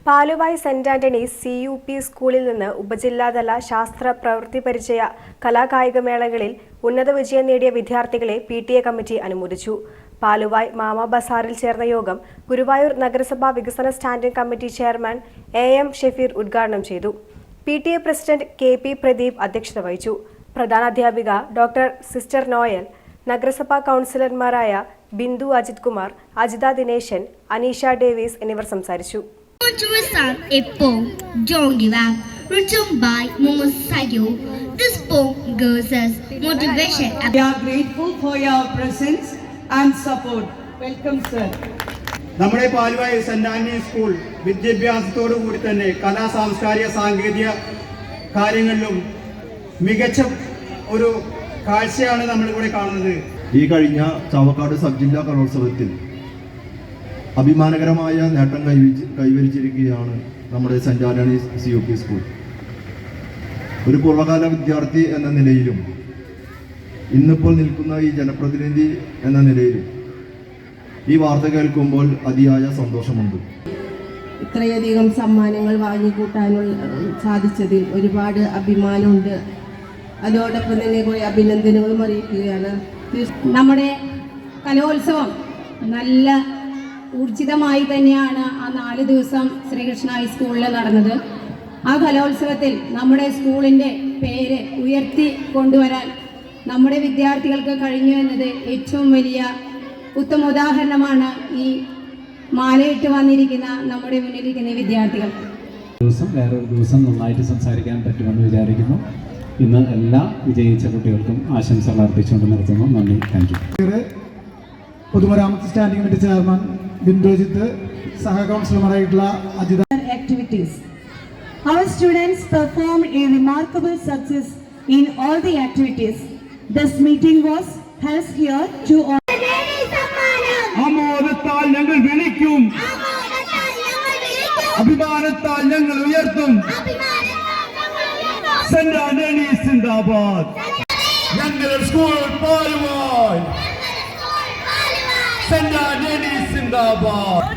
Paluvai saint Antony's CUP സ്കൂളിൽ നിന്ന് ഉപജില്ലാതല ശാസ്ത്ര പ്രവൃത്തി പരിചയ കലാകായികമേളകളിൽ ഉന്നത വിജയം നേടിയ വിദ്യാർത്ഥികളെ PTA കമ്മിറ്റി അനുമോദിച്ചു. പാലുവായ് മാമ ബസാറിൽ ചേർന്ന യോഗം ഗുരുവായൂർ നഗരസഭാ വികസന standing committee chairman AM Shefeer ഉദ്ഘാടനം ചെയ്തു. PTA പ്രസിഡന്റ് KP പ്രദീപ് അധ്യക്ഷത വഹിച്ചു. പ്രധാനാധ്യാപിക ഡോക്ടർ സിസ്റ്റർ നോയൽ, നഗരസഭാ കൗൺസിലർമാരായ ബിന്ദു അജിത് കുമാർ, അജിത ദിനേശൻ, അനീഷ ഡേവിസ് എന്നിവർ സംസാരിച്ചു. To recite a poem, Don't Give Up, written by Mohammad Sayo. This poem gives us motivation. We are grateful for your presence and support. Welcome, sir. നമ്മുടെ Paluvai saint Antony's school വിദ്യാഭ്യാസത്തോടു കൂടി തന്നെ കലാ സാംസ്കാരിക സാങ്കേതിക കാര്യങ്ങളിലും മികച്ച ഒരു കാഴ്ചയാണ് നമ്മളിവിടെ കാണുന്നത്. ഈ കഴിഞ്ഞ ചാവക്കാട് സബ് ജില്ലാ കലോത്സവത്തിൽ അഭിമാനകരമായ നേട്ടം കൈവരിച്ചിരിക്കുകയാണ് നമ്മുടെ സെന്റ് ആന്റണീസ് CUP സ്കൂൾ. ഒരു പൂർവ്വകാല വിദ്യാർത്ഥി എന്ന നിലയിലും ഇന്നിപ്പോൾ നിൽക്കുന്ന ഈ ജനപ്രതിനിധി എന്ന നിലയിലും ഈ വാർത്ത കേൾക്കുമ്പോൾ അതിയായ സന്തോഷമുണ്ട്. ഇത്രയധികം സമ്മാനങ്ങൾ വാങ്ങിക്കൂട്ടാനുള്ള സാധിച്ചതിൽ ഒരുപാട് അഭിമാനമുണ്ട്. അതോടൊപ്പം തന്നെ കുറേ അഭിനന്ദനങ്ങളും അറിയിക്കുകയാണ്. നമ്മുടെ കലോത്സവം നല്ല ഊർജിതമായി തന്നെയാണ് ആ 4 ദിവസം ശ്രീകൃഷ്ണ ഹൈസ്കൂളിൽ നടന്നത്. ആ കലോത്സവത്തിൽ നമ്മുടെ സ്കൂളിൻ്റെ പേര് ഉയർത്തി കൊണ്ടുവരാൻ നമ്മുടെ വിദ്യാർത്ഥികൾക്ക് കഴിഞ്ഞു എന്നത് ഏറ്റവും വലിയ ഉത്തമ ഉദാഹരണമാണ് ഈ മാലയിട്ട് വന്നിരിക്കുന്ന നമ്മുടെ മുന്നിലിരിക്കുന്ന വിദ്യാർത്ഥികൾ. വേറൊരു ദിവസം നന്നായിട്ട് സംസാരിക്കാൻ പറ്റുമെന്ന് വിചാരിക്കുന്നു. ഇന്ന് എല്ലാ വിജയിച്ച കുട്ടികൾക്കും ആശംസകൾ അർപ്പിച്ചുകൊണ്ട് നിർത്തുന്നു. നന്ദി. Thank you. പൊതുമരാമത്ത് സ്റ്റാൻഡിംഗ് കമ്മിറ്റി ചെയർമാൻ ബിന്ദുജിത്ത്, സഹ കൗൺസിലർമാരായിട്ടുള്ള Ajitha. Activities. Our students performed a remarkable success in all the activities. This meeting was held here to അമോദത്താൽ ഞങ്ങൾ വിളിക്കും, അഭിമാനത്താൽ ഞങ്ങൾ ഉയർത്തും. സെന്റ് ആന്റണീസ് സിന്ദാബാദ്. ഞങ്ങളുടെ സ്കൂൾ പാലുവായ്. സെന്റ് ആന്റണീസ് സിന്ദാബാദ്.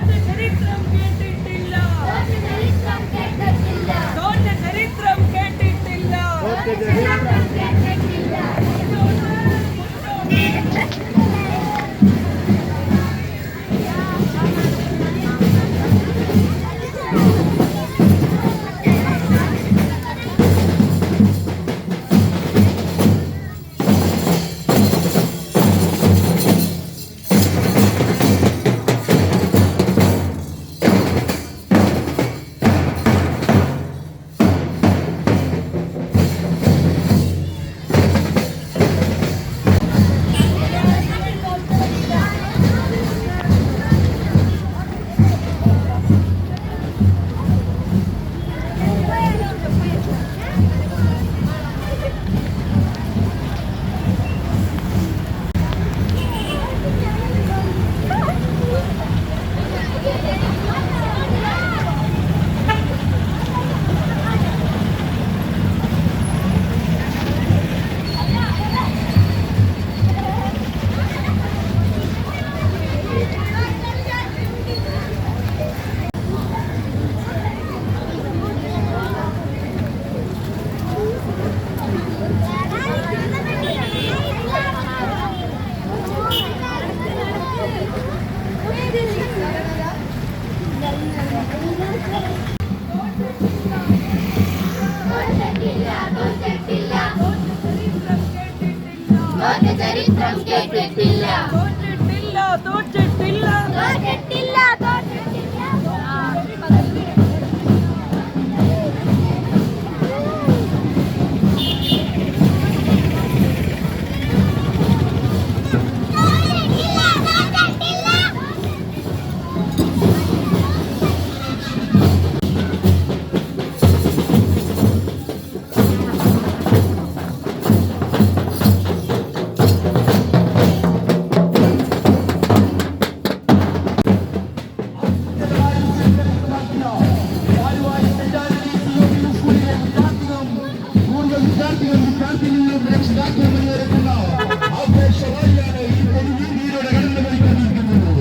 ചരിത്രം കേട്ടിട്ടില്ല.